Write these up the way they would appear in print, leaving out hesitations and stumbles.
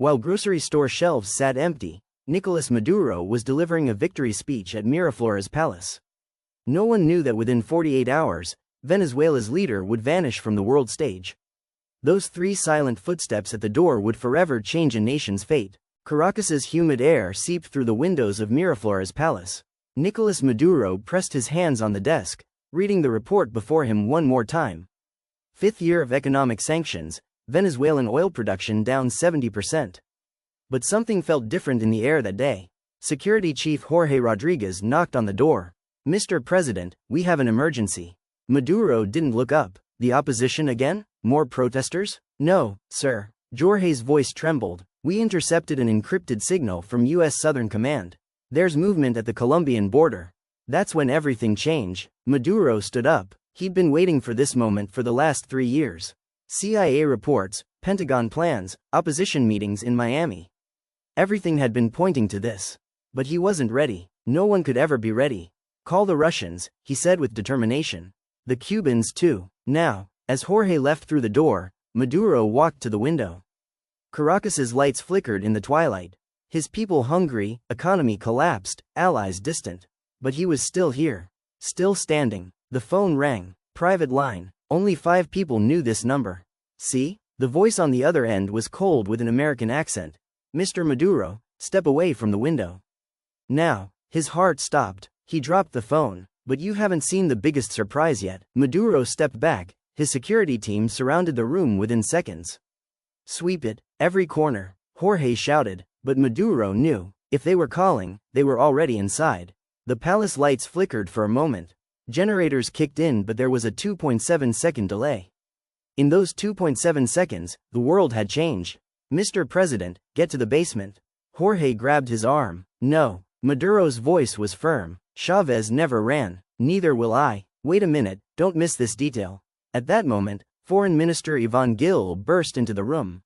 While grocery store shelves sat empty, Nicolas Maduro was delivering a victory speech at Miraflores Palace. No one knew that within 48 hours, Venezuela's leader would vanish from the world stage. Those 3 silent footsteps at the door would forever change a nation's fate. Caracas's humid air seeped through the windows of Miraflores Palace. Nicolas Maduro pressed his hands on the desk, reading the report before him one more time. 5th year of economic sanctions, Venezuelan oil production down 70%. But something felt different in the air that day. Security Chief Jorge Rodriguez knocked on the door. "Mr. President, we have an emergency." Maduro didn't look up. "The opposition again? More protesters?" "No, sir." Jorge's voice trembled. "We intercepted an encrypted signal from U.S. Southern Command. There's movement at the Colombian border." That's when everything changed. Maduro stood up. He'd been waiting for this moment for the last 3 years. CIA reports, Pentagon plans, opposition meetings in Miami. Everything had been pointing to this. But he wasn't ready. No one could ever be ready. "Call the Russians," he said with determination. "The Cubans too." Now, as Jorge left through the door, Maduro walked to the window. Caracas's lights flickered in the twilight. His people hungry, economy collapsed, allies distant. But he was still here. Still standing. The phone rang. Private line. Only 5 people knew this number. "See?" The voice on the other end was cold with an American accent. "Mr. Maduro, step away from the window." Now, his heart stopped. He dropped the phone. "But you haven't seen the biggest surprise yet." Maduro stepped back. His security team surrounded the room within seconds. "Sweep it, every corner," Jorge shouted, but Maduro knew, if they were calling, they were already inside. The palace lights flickered for a moment. Generators kicked in, but there was a 2.7-second delay. In those 2.7 seconds, the world had changed. "Mr. President, get to the basement." Jorge grabbed his arm. "No." Maduro's voice was firm. "Chavez never ran. Neither will I." "Wait a minute, don't miss this detail." At that moment, Foreign Minister Ivan Gil burst into the room.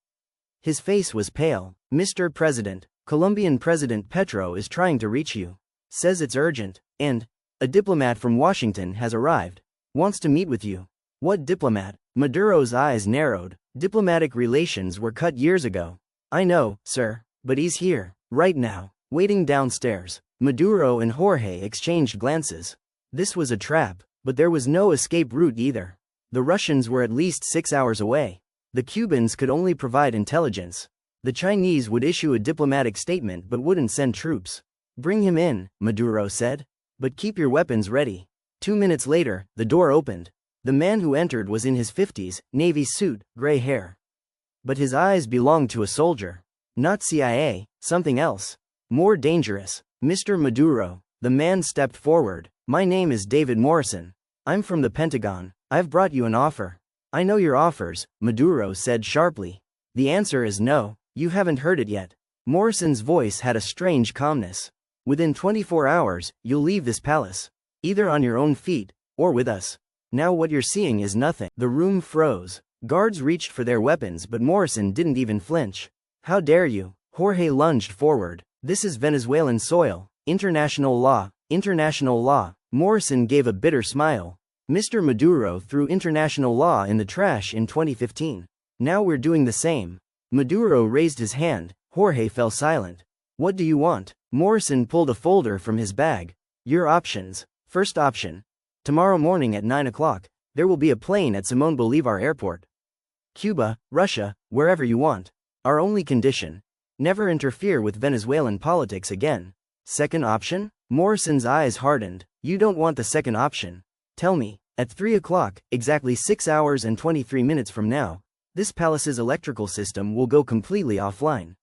His face was pale. "Mr. President, Colombian President Petro is trying to reach you. Says it's urgent, and a diplomat from Washington has arrived. Wants to meet with you." "What diplomat?" Maduro's eyes narrowed. "Diplomatic relations were cut years ago." "I know, sir, but he's here, right now, waiting downstairs." Maduro and Jorge exchanged glances. This was a trap, but there was no escape route either. The Russians were at least 6 hours away. The Cubans could only provide intelligence. The Chinese would issue a diplomatic statement but wouldn't send troops. "Bring him in," Maduro said. "But keep your weapons ready." 2 minutes later, the door opened. The man who entered was in his 50s, navy suit, gray hair. But his eyes belonged to a soldier. Not CIA, something else. More dangerous. "Mr. Maduro," the man stepped forward. "My name is David Morrison. I'm from the Pentagon. I've brought you an offer." "I know your offers," Maduro said sharply. "The answer is no, you haven't heard it yet." Morrison's voice had a strange calmness. "Within 24 hours, you'll leave this palace. Either on your own feet, or with us. Now what you're seeing is nothing." The room froze. Guards reached for their weapons, but Morrison didn't even flinch. "How dare you?" Jorge lunged forward. "This is Venezuelan soil. International law. International law." Morrison gave a bitter smile. "Mr. Maduro threw international law in the trash in 2015. Now we're doing the same." Maduro raised his hand. Jorge fell silent. "What do you want?" Morrison pulled a folder from his bag. "Your options. First option. Tomorrow morning at 9 o'clock, there will be a plane at Simón Bolívar Airport. Cuba, Russia, wherever you want. Our only condition: never interfere with Venezuelan politics again." Second option? Morrison's eyes hardened. "You don't want the second option. Tell me, at 3 o'clock, exactly 6 hours and 23 minutes from now, this palace's electrical system will go completely offline.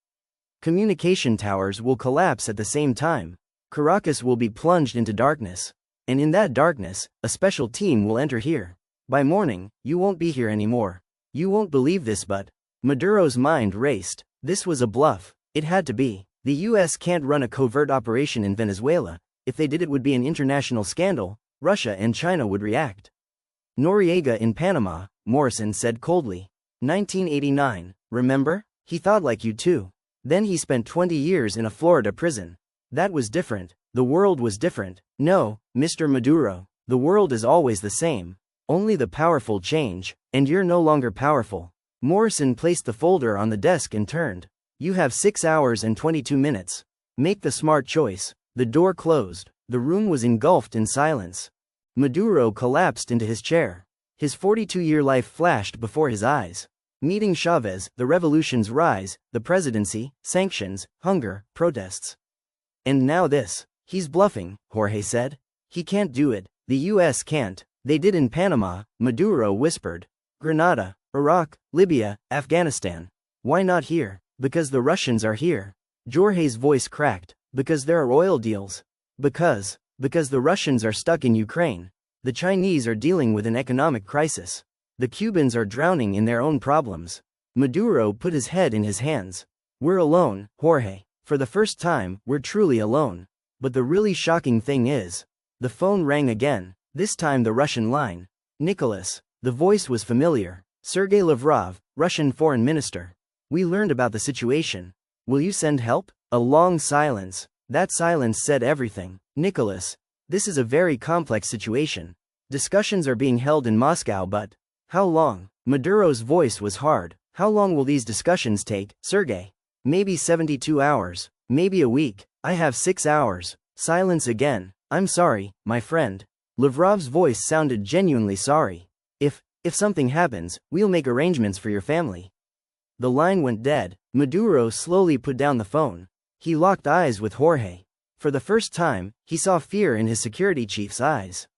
Communication towers will collapse at the same time. Caracas will be plunged into darkness. And in that darkness, a special team will enter here. By morning, you won't be here anymore. You won't believe this, but..." Maduro's mind raced. This was a bluff. It had to be. The US can't run a covert operation in Venezuela. If they did, it would be an international scandal. Russia and China would react. "Noriega in Panama," Morrison said coldly. 1989, remember? He thought like you too. Then he spent 20 years in a Florida prison. That was different. The world was different. No, Mr. Maduro, the world is always the same. Only the powerful change, and you're no longer powerful. Morrison placed the folder on the desk and turned. You have 6 hours and 22 minutes. Make the smart choice. The door closed. The room was engulfed in silence. Maduro collapsed into his chair. His 42-year life flashed before his eyes. Meeting Chavez, the revolution's rise, the presidency, sanctions, hunger, protests. And now this. He's bluffing, Jorge said. He can't do it. The US can't. They did in Panama, Maduro whispered. Grenada, Iraq, Libya, Afghanistan. Why not here? Because the Russians are here. Jorge's voice cracked. Because there are oil deals. Because the Russians are stuck in Ukraine. The Chinese are dealing with an economic crisis. The Cubans are drowning in their own problems. Maduro put his head in his hands. We're alone, Jorge. For the first time, we're truly alone. But the really shocking thing is, the phone rang again, this time the Russian line. Nicholas. The voice was familiar. Sergei Lavrov, Russian foreign minister. We learned about the situation. Will you send help? A long silence. That silence said everything. Nicholas. This is a very complex situation. Discussions are being held in Moscow, but how long? Maduro's voice was hard. How long will these discussions take, Sergei? Maybe 72 hours. Maybe a week. I have 6 hours. Silence again. I'm sorry, my friend. Lavrov's voice sounded genuinely sorry. If something happens, we'll make arrangements for your family. The line went dead. Maduro slowly put down the phone. He locked eyes with Jorge. For the first time, he saw fear in his security chief's eyes.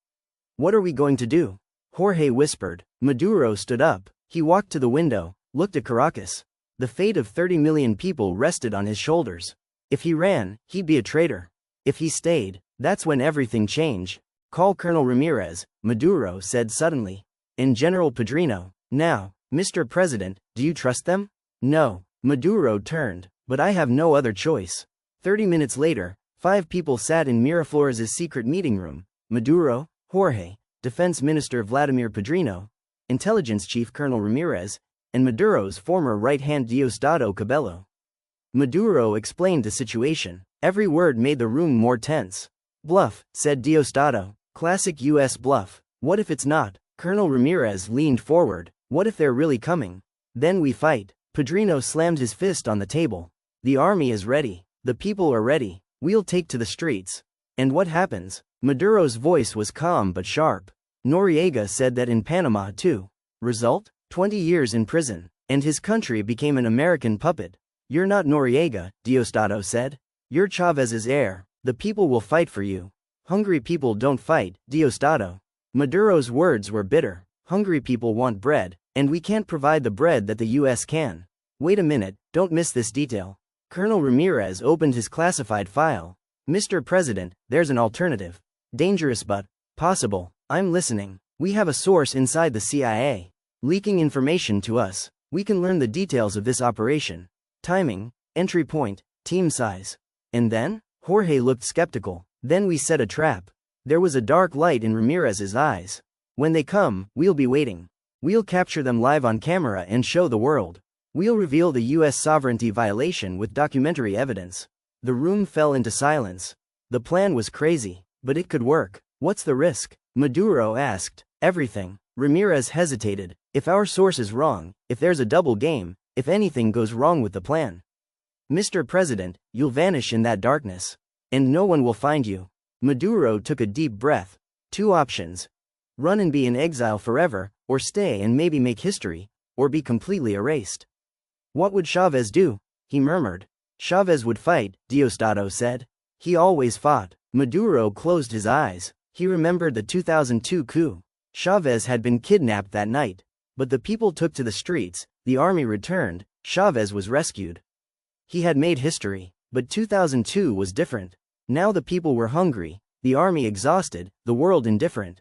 What are we going to do? Jorge whispered. Maduro stood up. He walked to the window, looked at Caracas. The fate of 30 million people rested on his shoulders. If he ran, he'd be a traitor. If he stayed, that's when everything changed. Call Colonel Ramirez, Maduro said suddenly. And General Padrino. Now, Mr. President, do you trust them? No. Maduro turned. But I have no other choice. 30 minutes later, 5 people sat in Miraflores' secret meeting room. Maduro, Jorge, Defense Minister Vladimir Padrino, Intelligence Chief Colonel Ramirez, and Maduro's former right-hand Diosdado Cabello. Maduro explained the situation. Every word made the room more tense. Bluff, said Diosdado. Classic US bluff. What if it's not? Colonel Ramirez leaned forward. What if they're really coming? Then we fight. Padrino slammed his fist on the table. The army is ready. The people are ready. We'll take to the streets. And what happens? Maduro's voice was calm but sharp. Noriega said that in Panama too. Result? 20 years in prison. And his country became an American puppet. You're not Noriega, Diosdado said. You're Chavez's heir. The people will fight for you. Hungry people don't fight, Diosdado. Maduro's words were bitter. Hungry people want bread, and we can't provide the bread that the US can. Wait a minute, don't miss this detail. Colonel Ramirez opened his classified file. Mr. President, there's an alternative. Dangerous but possible. I'm listening. We have a source inside the CIA. Leaking information to us. We can learn the details of this operation. Timing, entry point, team size. And then? Jorge looked skeptical. Then we set a trap. There was a dark light in Ramirez's eyes. When they come, we'll be waiting. We'll capture them live on camera and show the world. We'll reveal the US sovereignty violation with documentary evidence. The room fell into silence. The plan was crazy, but it could work. What's the risk? Maduro asked. Everything. Ramirez hesitated. If our source is wrong, if there's a double game, if anything goes wrong with the plan. Mr. President, you'll vanish in that darkness. And no one will find you. Maduro took a deep breath. 2 options. Run and be in exile forever, or stay and maybe make history, or be completely erased. What would Chavez do? He murmured. Chavez would fight, Diosdado said. He always fought. Maduro closed his eyes. He remembered the 2002 coup. Chavez had been kidnapped that night. But the people took to the streets, the army returned, Chavez was rescued. He had made history, but 2002 was different. Now the people were hungry, the army exhausted, the world indifferent.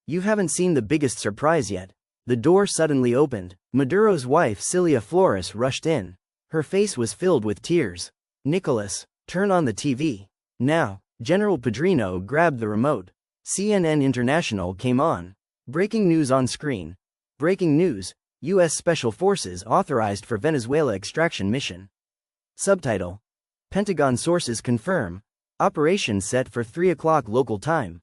You haven't seen the biggest surprise yet. The door suddenly opened. Maduro's wife Cilia Flores rushed in. Her face was filled with tears. Nicholas, turn on the TV. Now. General Padrino grabbed the remote. CNN International came on. Breaking news on screen. Breaking news, U.S. Special Forces authorized for Venezuela extraction mission. Subtitle. Pentagon sources confirm. Operation set for 3 o'clock local time.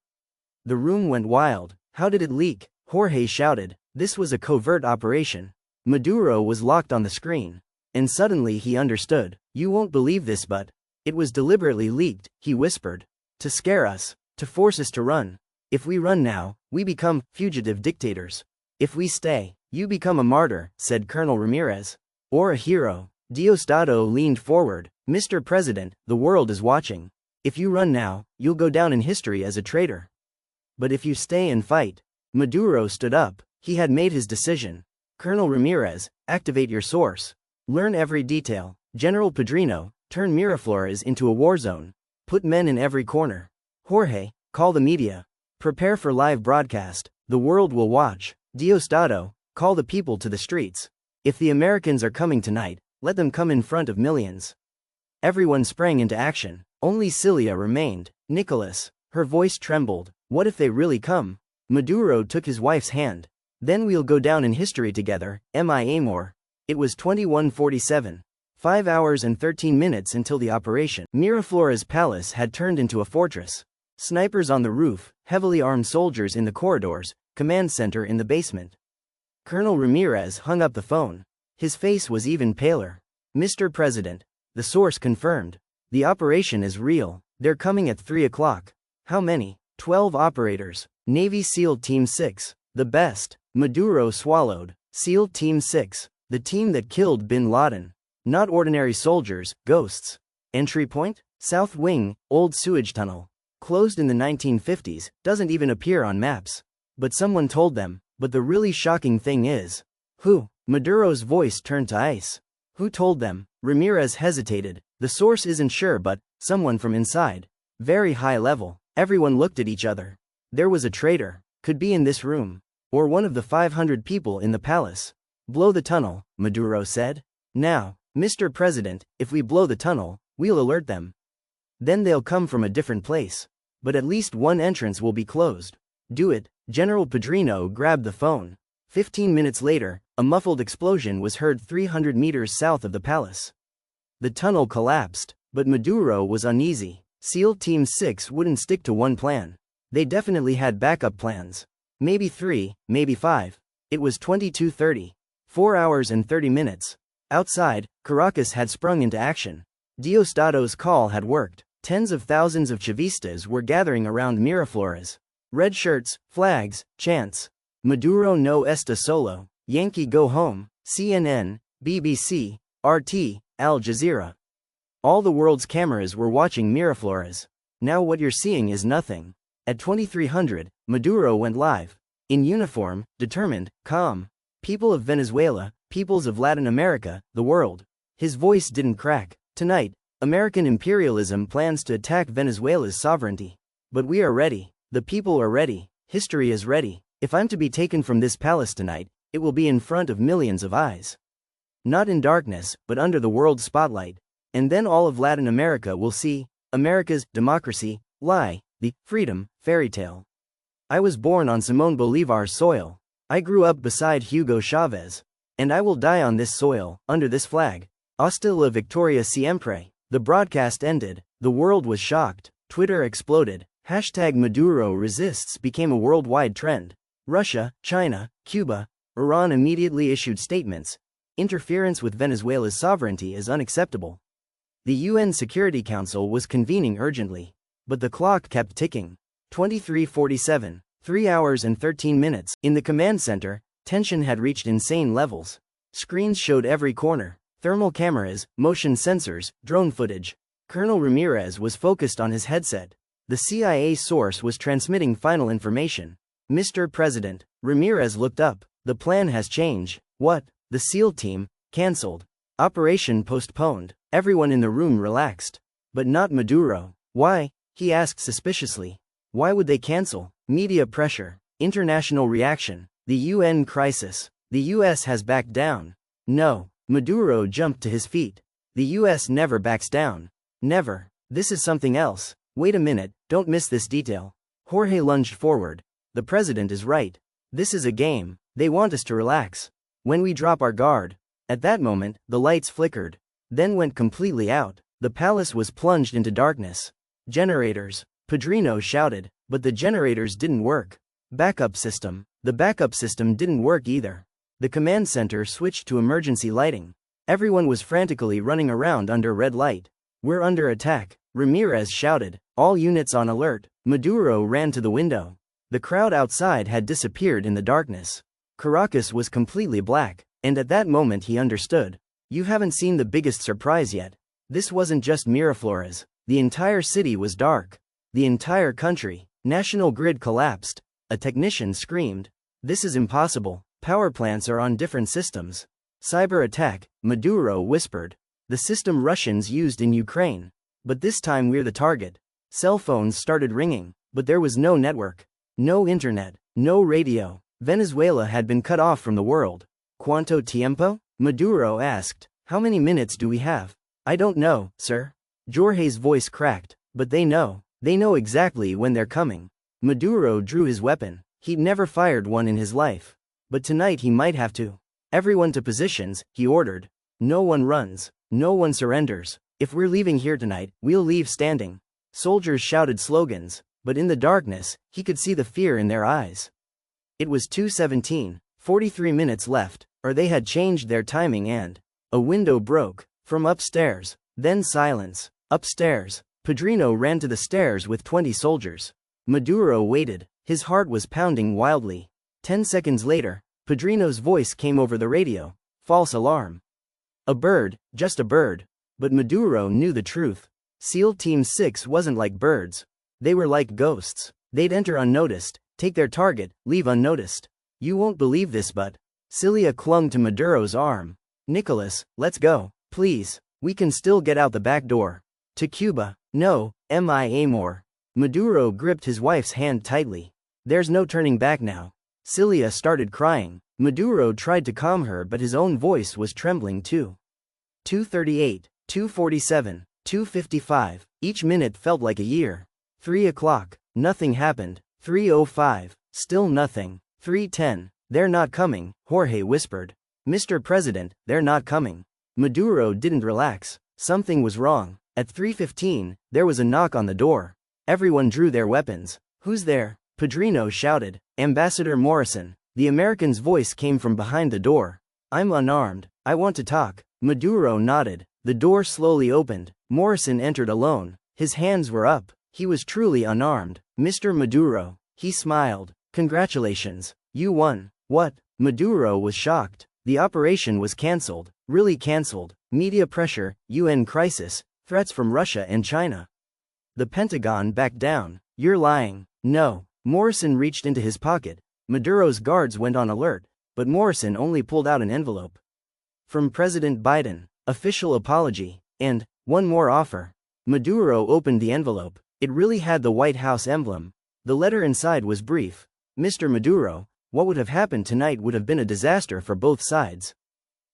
The room went wild. How did it leak? Jorge shouted. This was a covert operation. Maduro was locked on the screen. And suddenly he understood. You won't believe this, but it was deliberately leaked, he whispered. To scare us, to force us to run. If we run now, we become fugitive dictators. If we stay, you become a martyr, said Colonel Ramirez. Or a hero. Diosdado leaned forward. Mr. President, the world is watching. If you run now, you'll go down in history as a traitor. But if you stay and fight. Maduro stood up. He had made his decision. Colonel Ramirez, activate your source. Learn every detail. General Padrino, turn Miraflores into a war zone. Put men in every corner. Jorge, call the media. Prepare for live broadcast. The world will watch. Diosdado, call the people to the streets. If the Americans are coming tonight, let them come in front of millions. Everyone sprang into action. Only Celia remained. Nicholas. Her voice trembled. What if they really come? Maduro took his wife's hand. Then we'll go down in history together, M.I. Amor. It was 21:47. 5 hours and 13 minutes until the operation. Miraflores Palace had turned into a fortress. Snipers on the roof, heavily armed soldiers in the corridors, command center in the basement. Colonel Ramirez hung up the phone. His face was even paler. Mr. President, the source confirmed. The operation is real. They're coming at 3 o'clock. How many? 12 operators. Navy SEAL Team 6. The best. Maduro swallowed. SEAL Team 6. The team that killed bin Laden. Not ordinary soldiers, ghosts. Entry point? South Wing, old sewage tunnel. Closed in the 1950s, doesn't even appear on maps. But someone told them. But the really shocking thing is. Who? Maduro's voice turned to ice. Who told them? Ramirez hesitated. The source isn't sure, but someone from inside. Very high level. Everyone looked at each other. There was a traitor. Could be in this room. Or one of the 500 people in the palace. Blow the tunnel, Maduro said. Now, Mr. President, if we blow the tunnel, we'll alert them. Then they'll come from a different place. But at least one entrance will be closed. Do it. General Padrino grabbed the phone. 15 minutes later, a muffled explosion was heard 300 meters south of the palace. The tunnel collapsed, but Maduro was uneasy. SEAL Team 6 wouldn't stick to one plan. They definitely had backup plans. Maybe 3, maybe 5. It was 22:30. 4 hours and 30 minutes. Outside, Caracas had sprung into action. Diosdado's call had worked. Tens of thousands of Chavistas were gathering around Miraflores. Red shirts, flags, chants. Maduro no está solo. Yankee go home. CNN, BBC, RT, Al Jazeera. All the world's cameras were watching Miraflores. Now what you're seeing is nothing. At 2300, Maduro went live. In uniform, determined, calm. People of Venezuela, peoples of Latin America, the world. His voice didn't crack. Tonight, American imperialism plans to attack Venezuela's sovereignty. But we are ready. The people are ready. History is ready. If I'm to be taken from this palace tonight, it will be in front of millions of eyes. Not in darkness, but under the world's spotlight. And then all of Latin America will see America's democracy lie, the freedom fairy tale. I was born on Simón Bolívar's soil. I grew up beside Hugo Chavez. And I will die on this soil, under this flag. Hasta la victoria siempre. The broadcast ended. The world was shocked. Twitter exploded. Hashtag Maduro resists became a worldwide trend. Russia, China, Cuba, Iran immediately issued statements. Interference with Venezuela's sovereignty is unacceptable. The UN Security Council was convening urgently. But the clock kept ticking. 23:47. 3 hours and 13 minutes. In the command center, tension had reached insane levels. Screens showed every corner. Thermal cameras, motion sensors, drone footage. Colonel Ramirez was focused on his headset. The CIA source was transmitting final information. Mr. President, Ramirez looked up. The plan has changed. What? The SEAL team, cancelled. Operation postponed. Everyone in the room relaxed. But not Maduro. Why? He asked suspiciously. Why would they cancel? Media pressure. International reaction. The UN crisis. The US has backed down. No. Maduro jumped to his feet. The US never backs down. Never. This is something else. Wait a minute, don't miss this detail. Jorge lunged forward. The president is right. This is a game. They want us to relax. When we drop our guard. At that moment, the lights flickered. Then went completely out. The palace was plunged into darkness. Generators. Padrino shouted. But the generators didn't work. Backup system. The backup system didn't work either. The command center switched to emergency lighting. Everyone was frantically running around under red light. "We're under attack," Ramirez shouted. "All units on alert." Maduro ran to the window. The crowd outside had disappeared in the darkness. Caracas was completely black, and at that moment he understood. You haven't seen the biggest surprise yet. This wasn't just Miraflores. The entire city was dark. The entire country. National grid collapsed. A technician screamed. "This is impossible. Power plants are on different systems." "Cyber attack," Maduro whispered. "The system Russians used in Ukraine. But this time we're the target." Cell phones started ringing, but there was no network. No internet. No radio. Venezuela had been cut off from the world. "Cuánto tiempo?" Maduro asked. "How many minutes do we have?" "I don't know, sir." Jorge's voice cracked. "But they know. They know exactly when they're coming." Maduro drew his weapon. He'd never fired one in his life. But tonight he might have to. "Everyone to positions," he ordered. "No one runs. No one surrenders. If we're leaving here tonight, we'll leave standing." Soldiers shouted slogans, but in the darkness, he could see the fear in their eyes. It was 2:17, 43 minutes left, or they had changed their timing and a window broke. From upstairs. Then silence. Upstairs. Padrino ran to the stairs with 20 soldiers. Maduro waited. His heart was pounding wildly. 10 seconds later, Padrino's voice came over the radio. "False alarm. A bird, just a bird." But Maduro knew the truth. SEAL Team 6 wasn't like birds. They were like ghosts. They'd enter unnoticed, take their target, leave unnoticed. "You won't believe this, but..." Cilia clung to Maduro's arm. "Nicholas, let's go. Please. We can still get out the back door. To Cuba." "No, Amor." Maduro gripped his wife's hand tightly. "There's no turning back now." Cilia started crying. Maduro tried to calm her, but his own voice was trembling too. 2:38, 2:47, 2:55. Each minute felt like a year. 3 o'clock. Nothing happened. 3:05. Still nothing. 3:10. "They're not coming," Jorge whispered. "Mr. President, they're not coming." Maduro didn't relax. Something was wrong. At 3:15, there was a knock on the door. Everyone drew their weapons. "Who's there?" Padrino shouted. "Ambassador Morrison." The American's voice came from behind the door. "I'm unarmed. I want to talk." Maduro nodded. The door slowly opened. Morrison entered alone. His hands were up. He was truly unarmed. "Mr. Maduro." He smiled. "Congratulations. You won." "What?" Maduro was shocked. The operation was cancelled. Really cancelled. Media pressure, UN crisis, threats from Russia and China. The Pentagon backed down. "You're lying." "No." Morrison reached into his pocket. Maduro's guards went on alert, but Morrison only pulled out an envelope. "From President Biden. Official apology. And one more offer." Maduro opened the envelope. It really had the White House emblem. The letter inside was brief. "Mr. Maduro, what would have happened tonight would have been a disaster for both sides.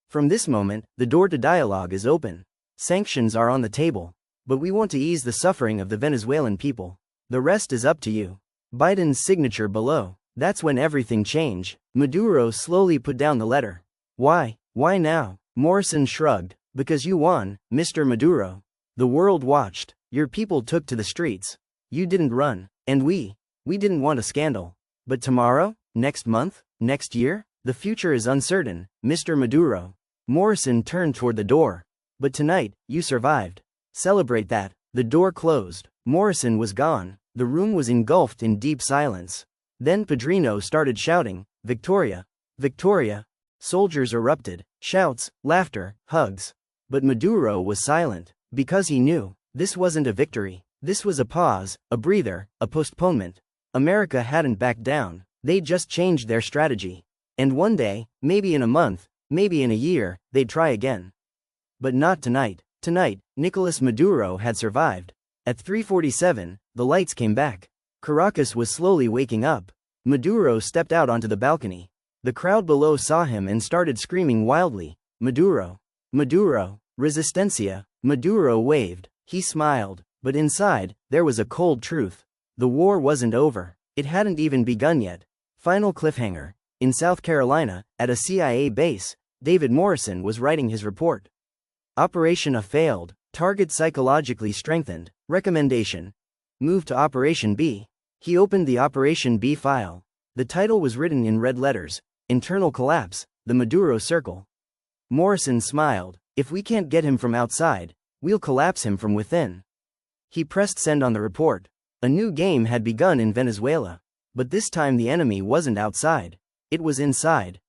From this moment, the door to dialogue is open. Sanctions are on the table. But we want to ease the suffering of the Venezuelan people. The rest is up to you." Biden's signature below. That's when everything changed. Maduro slowly put down the letter. "Why? Why now?" Morrison shrugged. "Because you won, Mr. Maduro. The world watched. Your people took to the streets. You didn't run. And we didn't want a scandal. But tomorrow? Next month? Next year? The future is uncertain, Mr. Maduro." Morrison turned toward the door. "But tonight, you survived. Celebrate that." The door closed. Morrison was gone. The room was engulfed in deep silence. Then Padrino started shouting, "Victoria! Victoria!" Soldiers erupted. Shouts, laughter, hugs. But Maduro was silent. Because he knew. This wasn't a victory. This was a pause, a breather, a postponement. America hadn't backed down. They'd just changed their strategy. And one day, maybe in a month, maybe in a year, they'd try again. But not tonight. Tonight, Nicolas Maduro had survived. At 3:47, the lights came back. Caracas was slowly waking up. Maduro stepped out onto the balcony. The crowd below saw him and started screaming wildly, "Maduro! Maduro! Resistencia!" Maduro waved. He smiled. But inside, there was a cold truth. The war wasn't over. It hadn't even begun yet. Final cliffhanger. In South Carolina, at a CIA base, David Morrison was writing his report. Operation A failed. Target psychologically strengthened. Recommendation. Move to Operation B. He opened the Operation B file. The title was written in red letters. Internal collapse. The Maduro Circle. Morrison smiled. If we can't get him from outside, we'll collapse him from within. He pressed send on the report. A new game had begun in Venezuela. But this time the enemy wasn't outside. It was inside.